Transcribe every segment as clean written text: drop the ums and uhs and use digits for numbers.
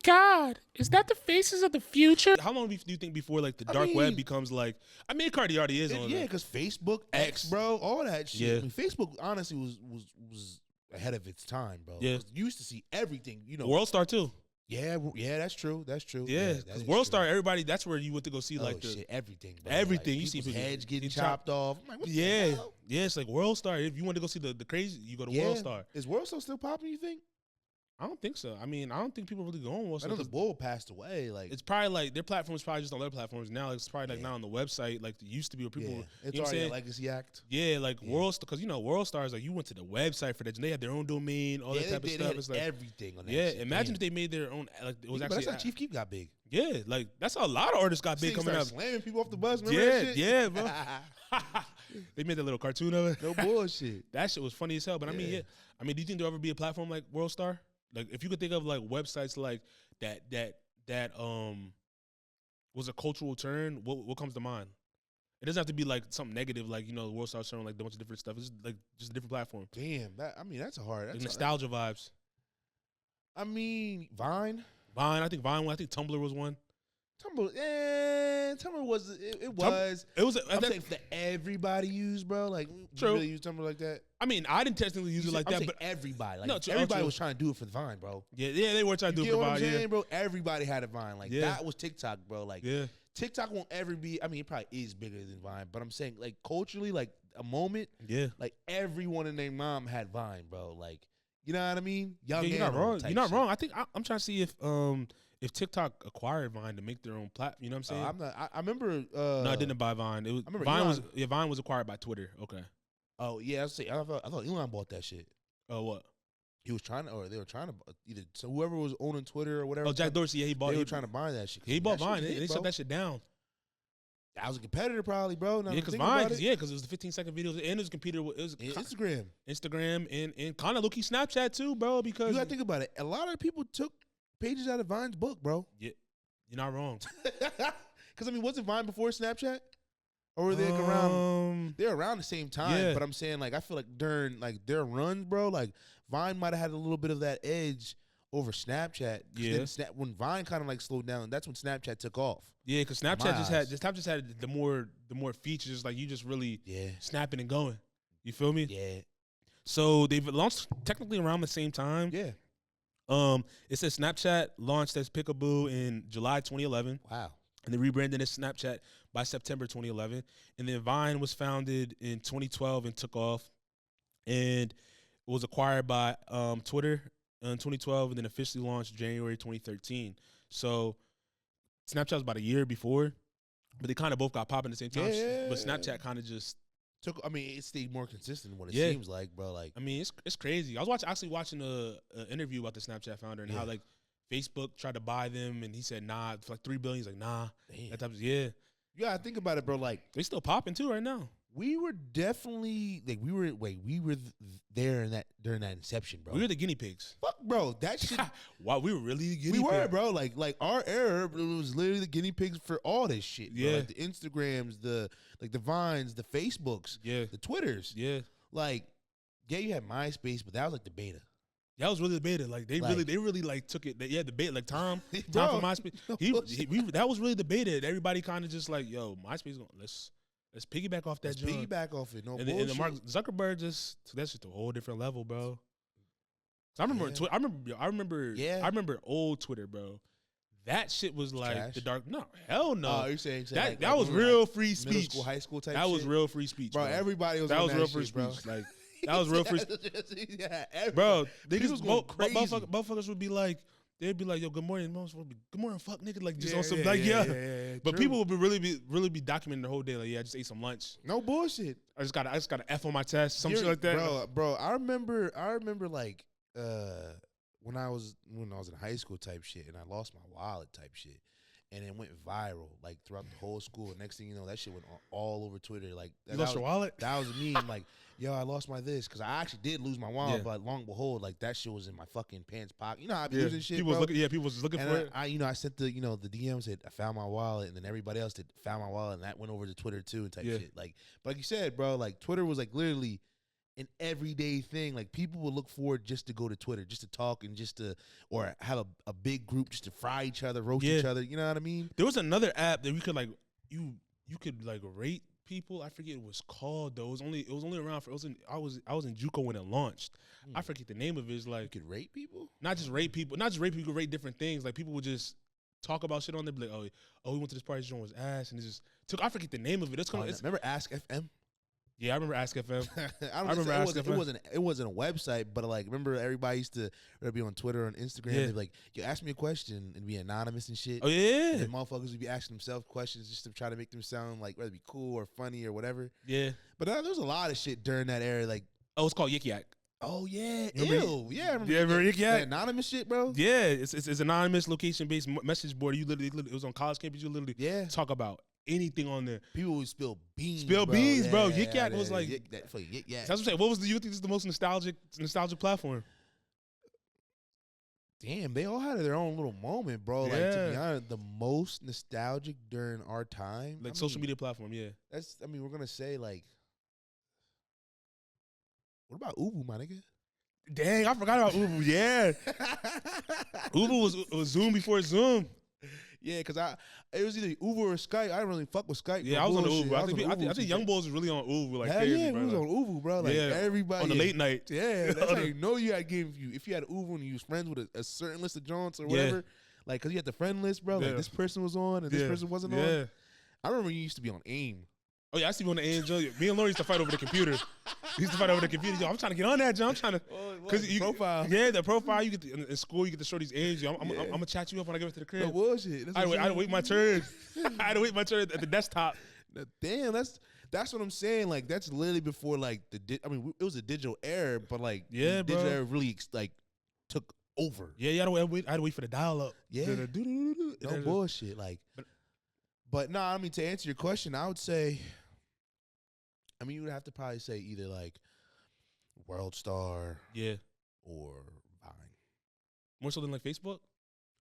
God, is that the faces of the future? How long do you think before like the dark web becomes like? I mean, Cardi already is on. Yeah, because Facebook, X, bro, all that shit. Yeah. I mean, Facebook honestly was ahead of its time, bro. Yeah. You used to see everything, you know. World Star too. Yeah, that's true. That's true. Yeah, because World Star, everybody, that's where you went to go see like the shit, everything, bro. everything. Like, you see people's people heads getting chopped off. I'm like, what the hell? Yeah, it's like World Star. If you want to go see the crazy, you go to World Star. Is World Star still popping? You think? I don't think so. I mean, I don't think people really go on World I Star. know the bull passed away. Like it's probably like their platform is probably just on their platforms now. It's probably like not on the website like it used to be where people. It's you know already what a I'm legacy act. Yeah, like World Star, because you know World Star is like you went to the website for that. They had their own domain, all that type of stuff. It's like everything on that. Yeah, shit. imagine if they made their own. Like it was But actually. that's how Chief Keef got big. Yeah, like that's how a lot of artists got big coming up. Slamming people off the bus. Remember that shit? Yeah, bro. They made that little cartoon of it. No bullshit. That shit was funny as hell. But I mean, I mean, do you think there'll ever be a platform like World Star? Like, if you could think of like websites like that was a cultural turn, what comes to mind? It doesn't have to be like something negative, like World Star showing like a bunch of different stuff. It's like just a different platform. Damn, that's a hard. That's like nostalgia vibes. I mean, Vine. I think Vine. I think Tumblr was one. Tumblr was it was. It was. I'm saying that everybody used, bro. Like, true. You really use Tumblr like that? I mean, I didn't technically use it like that, but everybody, like, no, everybody was trying to do it for the Vine, bro. Yeah, they were trying to do it for Vine. Yeah, bro. Everybody had a Vine. Like that was TikTok, bro. Like, TikTok won't ever be. I mean, it probably is bigger than Vine, but I'm saying like culturally, like a moment. Yeah, like everyone and their mom had Vine, bro. Like, you know what I mean? You're not wrong. You're not wrong. I think I'm trying to see if TikTok acquired Vine to make their own platform. You know what I'm saying? I'm not. I remember. No, I didn't buy Vine. It was Vine was acquired by Twitter. Okay. Oh yeah, I thought Elon bought that shit. Oh what? He was trying to, or they were trying to either. So whoever was owning Twitter or whatever. Oh, Jack Dorsey. Yeah, he bought. They were trying to buy that shit. He bought Vine. They shut that shit down. I was a competitor, probably, bro. Yeah, because Vine, because it was the 15-second videos, and it was a computer. It was Instagram, and kind of low-key Snapchat too, bro. Because you gotta think about it. A lot of people took pages out of Vine's book, bro. Yeah, you're not wrong. Because I mean, wasn't Vine before Snapchat? Or were they like around? They're around the same time, but I'm saying like I feel like during like their runs, bro, like Vine might have had a little bit of that edge over Snapchat. Yeah. When Vine kind of like slowed down, that's when Snapchat took off. Yeah, because Snapchat just had the more features, like you just really snapping and going. You feel me? Yeah. So they've launched technically around the same time. Yeah. It says Snapchat launched as Peekaboo in July 2011. Wow. And they rebranded as Snapchat by September 2011. And then Vine was founded in 2012 and took off. And it was acquired by Twitter in 2012 and then officially launched January 2013. So Snapchat was about a year before, but they kind of both got popping at the same time. Yeah. But Snapchat kind of just took. I mean, it stayed more consistent than what it seems like, bro. Like, I mean, it's crazy. I was actually watching a interview about the Snapchat founder and how like Facebook tried to buy them, and he said nah for like $3 billion. He's like nah. Damn. That type of You gotta think about it, bro. Like they still popping too right now. We were definitely like we were there during that inception, bro. We were the guinea pigs. Fuck, bro, that shit. Wow, we were really the guinea pigs. We were, bro. Like our era, it was literally the guinea pigs for all this shit. Bro. Like the Instagrams, the Vines, the Facebooks, the Twitters. Yeah. Like, you had MySpace, but that was like the beta. That was really the beta. Like they really like took it. The beta. Like Tom from MySpace. That was really the beta. Everybody kind of just like, yo, MySpace. Let's piggyback off that. Let's piggyback off it. No and bullshit. And Mark Zuckerberg just took that shit to a whole different level, bro. So I remember old Twitter, bro. That shit was like trash. The dark. No, hell no. Oh, you're saying that was real free speech. Middle school, high school type. That shit? was real free speech, bro. Everybody was. That on was that real shit, free bro. speech. Like that was real free speech. Bro, motherfuckers would be like. They'd be like, "Yo, good morning, good morning, fuck nigga," like just on some But true. people would be really be documenting the whole day, like, yeah, I just ate some lunch. No bullshit. I just got an F on my test, some shit like that. Bro. I remember like when I was in high school type shit, and I lost my wallet type shit, and it went viral like throughout the whole school. And next thing you know, that shit went all over Twitter. Like, you lost your wallet? That was me. I'm like, yo, I lost my this, because I actually did lose my wallet, but long behold, like that shit was in my fucking pants pocket. You know how I be losing shit, people was looking and for it. I sent the DM said I found my wallet, and then everybody else did found my wallet, and that went over to Twitter too and type shit. Like, but like you said, bro, like Twitter was like literally an everyday thing. Like people would look forward just to go to Twitter, just to talk and just to, or have a big group just to fry each other, roast each other. You know what I mean? There was another app that we could like you could like rate people. I forget what it was called though. It was only around for I was in JUCO when it launched. I forget the name of it. It's like you could rate people? Not just rate people, you could rate different things. Like people would just talk about shit on there, be like, oh, we went to this party, this joint was ass, and it just took. I forget the name of it. Remember Ask FM? Yeah, I remember Ask FM. I remember Ask FM. It wasn't a website, but like remember everybody used to be on Twitter or on Instagram. They'd be like, "You ask me a question," and be anonymous and shit. Oh yeah, and motherfuckers would be asking themselves questions just to try to make them sound like whether it be cool or funny or whatever. Yeah, but there was a lot of shit during that era. Like, it's called Yik Yak. Oh yeah, ew, yeah. I remember Yik Yak? Anonymous shit, bro. Yeah, it's anonymous, location based message board. You literally, it was on college campus. You literally talk about anything on there. People would spill beans. Bro. Yik Yak was like Yik Yak. That's what I'm saying. What was you think is the most nostalgic platform? Damn, they all had their own little moment, bro. Yeah. Like to be honest, the most nostalgic during our time, like social media platform. Yeah, we're gonna say like, what about Ubu, my nigga? Dang, I forgot about Ubu. Yeah, Ubu was Zoom before Zoom. Yeah, because it was either Uber or Skype. I didn't really fuck with Skype. Yeah, I was on the Uber. I think young boys was really on Uber. Like, crazy, yeah, bro. we was on Uber, bro. Like everybody on the late night. Yeah, that's how you know you had game. If you had Uber and you was friends with a certain list of Jones or whatever, like because you had the friend list, bro. Like this person was on and this person wasn't on. I remember you used to be on AIM. Oh yeah, I used to be on the AIM. Me and Lauren used to fight over the computer. Yo, I'm trying to get on that, John. I'm trying to, cause you profile. Yeah, the profile. You get in school. You get to show these aims. I'm gonna chat you up when I get to the crib. No bullshit. I had to wait my turn. I had to wait my turn at the desktop. Damn, that's what I'm saying. Like that's literally before like it was a digital era, but like digital era really like took over. Yeah, I had to wait for the dial up. Yeah, no bullshit. Like, but nah. To answer your question, I would say. You would have to probably say either like World Star, or Vine. More so than like Facebook.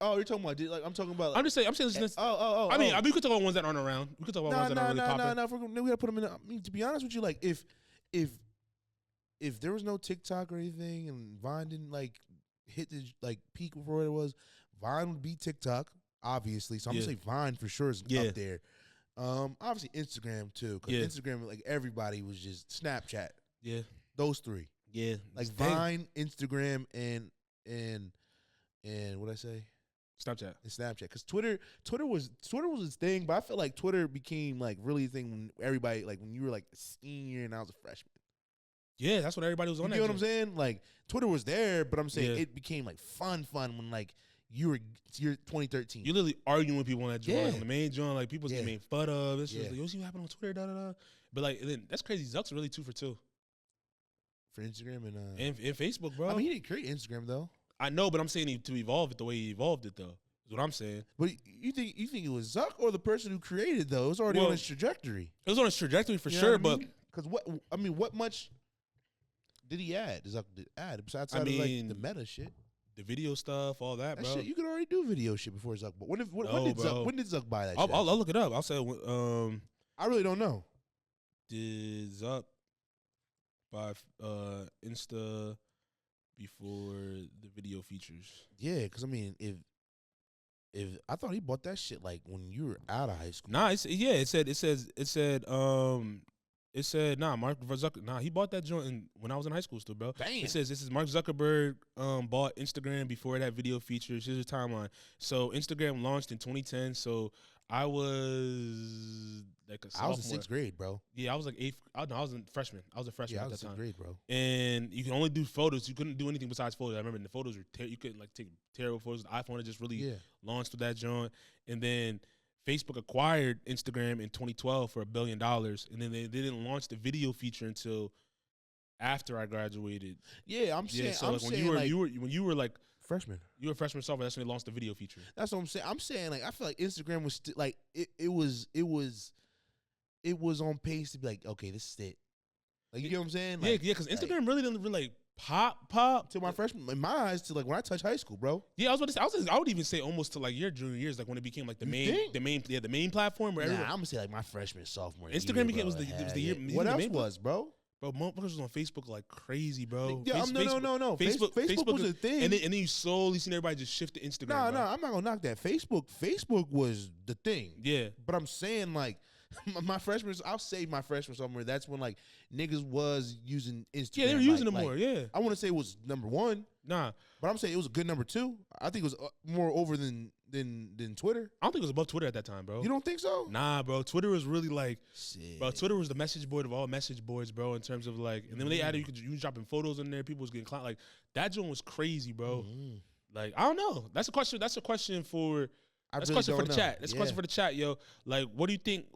Oh, you're talking about like I'm talking about. Like, I'm just saying. We could talk about ones that aren't around. We could talk about ones that aren't really popping. No, we gotta put them in. To be honest with you, like if there was no TikTok or anything, and Vine didn't like hit the like peak before it was, Vine would be TikTok, obviously. So I'm gonna say Vine for sure is up there. Obviously Instagram too, because Instagram, like everybody was just Snapchat. Yeah, those three. Yeah, like Vine, Instagram, and what I say? Snapchat. And Snapchat, because Twitter was its thing, but I feel like Twitter became like really a thing when everybody, like when you were like a senior and I was a freshman. Yeah, that's what everybody was on. You know what I'm saying? Like Twitter was there, but I'm saying it became like fun when like. You're 2013. You literally arguing with people on that joint, like on the main joint, like people's getting made fun of. It's just like, you see what happened on Twitter, da da da. But like, then that's crazy. Zuck's really 2 for 2 for Instagram and Facebook, bro. He didn't create Instagram though. I know, but I'm saying to evolve it the way he evolved it though. Is what I'm saying. But you think it was Zuck or the person who created it, though? It was already on its trajectory. It was on its trajectory for sure, but because what much did he add? Zuck add besides like the meta shit. The video stuff, all that, bro. Shit, you could already do video shit before Zuck. But when did Zuck buy that shit? I'll look it up. I'll say. I really don't know. Did Zuck buy Insta before the video features? Yeah, because if I thought he bought that shit like when you were out of high school. Nah, it said, Mark Zuckerberg. He bought that joint when I was in high school still, bro. Damn. It says this is Mark Zuckerberg bought Instagram before it had video features. Here's the timeline. So Instagram launched in 2010. So I was like a sophomore. I was in 6th grade, bro. Yeah, I was like 8th. I was a freshman. I was a freshman at that time. Yeah, I was in 6th grade, bro. And you can only do photos. You couldn't do anything besides photos. I remember the photos were you couldn't like take terrible photos. The iPhone had just really launched with that joint. And then Facebook acquired Instagram in 2012 for $1 billion, and then they didn't launch the video feature until after I graduated. Yeah, I'm saying. So like when you were like freshman, you were a freshman sophomore. That's when they launched the video feature. That's what I'm saying. I'm saying like I feel like Instagram was like it was on pace to be like, okay, this is it. Like you know what I'm saying? Like, yeah, because Instagram really didn't really like pop to my freshman in my eyes to like when I touched high school, bro. Yeah, I was about to say, I would even say almost to like your junior years, like when it became like the main platform where I'm gonna say like my freshman sophomore Instagram year, was the year. What else was, bro? Bro, motherfuckers was on Facebook like crazy, bro. Yeah, no. Facebook was a thing. And then you slowly seen everybody just shift to Instagram. No, I'm not gonna knock that. Facebook was the thing. Yeah. But I'm saying like my freshman, I'll say my freshman summer. That's when like niggas was using Instagram. Yeah, they were using it more. Yeah. I want to say it was number one. Nah. But I'm saying it was a good number two. I think it was more over than Twitter. I don't think it was above Twitter at that time, bro. You don't think so? Nah, bro. Twitter was really like, shit. Bro, Twitter was the message board of all message boards, bro, in terms of like, and then when they added, you was dropping photos in there, people was getting like, that joint was crazy, bro. Like, I don't know. That's a question for That's a question for the chat. That's a question for the chat, yo. Like, what do you think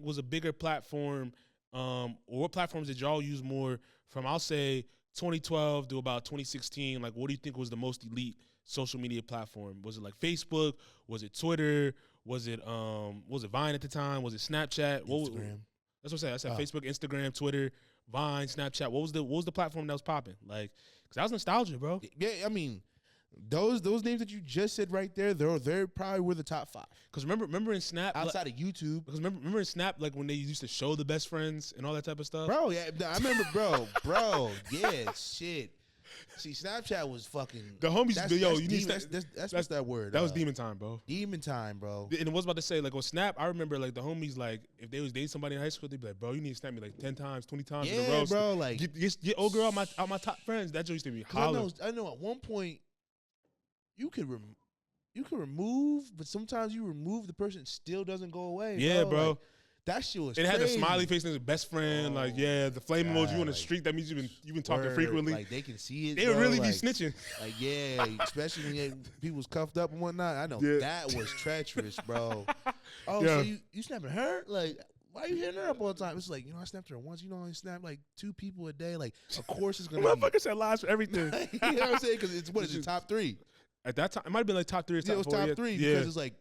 was a bigger platform, or what platforms did y'all use more from, I'll say, 2012 to about 2016? Like, what do you think was the most elite social media platform? Was it like Facebook? Was it Twitter? Was it Vine at the time? Was it Snapchat? Instagram. That's what I said. I said Facebook, Instagram, Twitter, Vine, Snapchat. What was the platform that was popping? Like, because that was nostalgia, bro. Yeah, I mean, those names that you just said right there, they probably were the top 5. Because remember in Snap, outside of YouTube. Because remember in Snap, like when they used to show the best friends and all that type of stuff. Bro, yeah, I remember, bro, yeah, shit. See, Snapchat was fucking the homies. That's what's that word? That was demon time, bro. Demon time, bro. And I was about to say, like on Snap, I remember like the homies, like if they was dating somebody in high school, they'd be like, bro, you need to snap me like 10 times, 20 times in a row. Bro, like get old girl out my top friends. That used to be hollering. I know at one point you could remove, but sometimes you remove the person, it still doesn't go away. Yeah, bro. Like, that shit was crazy. It had the smiley face and his best friend. Like, yeah, the flame emoji on the street. That means you've been talking frequently. Like, they can see it. They would really be snitching. Like, yeah, especially when people was cuffed up and whatnot. I know that was treacherous, bro. Oh, so you snapping her? Like, why are you hitting her up all the time? It's like, I snapped her once. I only snap like 2 people a day. Like, of course it's going to be. Motherfucker said lies for everything. You know what I'm saying? Because it's what is it, top 3? At that time, it might have been like top 3 or top 4. It was top 3 because it's like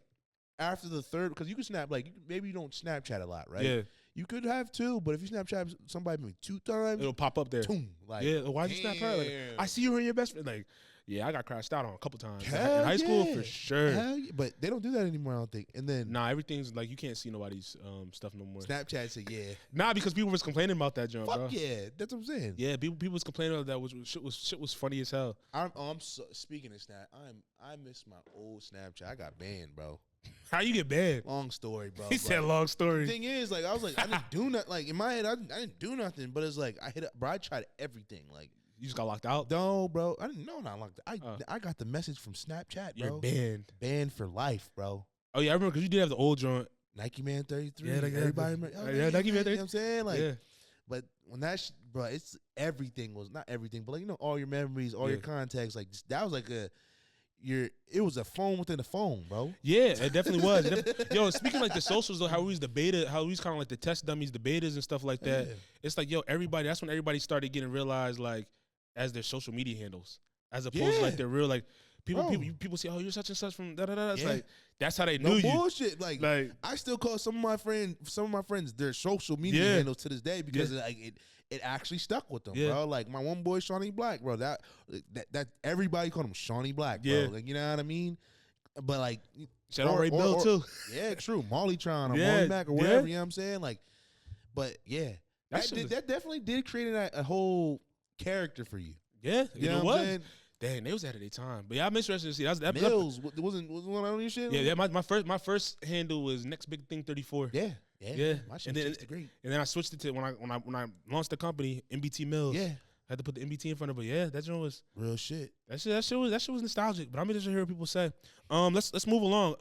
after the third, because you can snap, like, maybe you don't Snapchat a lot, right? Yeah. You could have 2, but if you Snapchat somebody maybe 2 times, it'll pop up there. Boom, like, yeah, why'd you snap her? Like, I see you and your best friend. Like, yeah, I got crashed out on a couple times. Hell in high school, for sure. Hell yeah. But they don't do that anymore, I don't think. And then everything's like you can't see nobody's stuff no more. Snapchat said, yeah. Because people was complaining about that jump, bro. Yeah, that's what I'm saying. Yeah, people was complaining about that. Shit was funny as hell. Speaking of Snap, I miss my old Snapchat. I got banned, bro. How you get banned? Long story, bro. He said long story. The thing is, like, I was like, I didn't do nothing. Like, in my head, I didn't do nothing. But it's like, I tried everything. Like, you just got locked out? No, bro. I didn't know not locked out. I got the message from Snapchat, bro. You're banned. Banned for life, bro. Oh, yeah, I remember because you did have the old joint. Nike Man 33. Yeah, everybody remember. Yeah, Nike Man 33. You know what I'm saying? Like, yeah. But when bro, it's everything was, not everything, but like, all your memories, all your contacts, like, that was like it was a phone within a phone, bro. Yeah, it definitely was. Yo, speaking like the socials, though, how we was kind of like the test dummies, the betas and stuff like that. Yeah. It's like, everybody, that's when everybody started getting realized, like, as their social media handles, as opposed to like their real, like, people say, oh, you're such and such from da da da. It's like, that's how they knew you. No bullshit. Like, I still call some of my friends their social media handles to this day because it actually stuck with them, bro. Like, my one boy, Shawnee Black, bro. That everybody called him Shawnee Black, bro. Yeah. Like, you know what I mean? But like, shout out Ray Bill too. Yeah, true. Mollytron or Molly Mac or whatever. You know what I'm saying? Like, but yeah, that definitely did create a whole character for you. Yeah, you know what I'm saying? Dang, they was ahead of their time. But yeah, I'm interested to see. Mills wasn't one on your shit. Yeah. My first handle was Next Big Thing 34. Yeah. My shit was great. And then I switched it to when I launched the company, MBT Mills. Yeah. I had to put the MBT in front of it. But yeah, that joint was real shit. That shit was nostalgic. But I'm interested to hear what people say. Let's move along.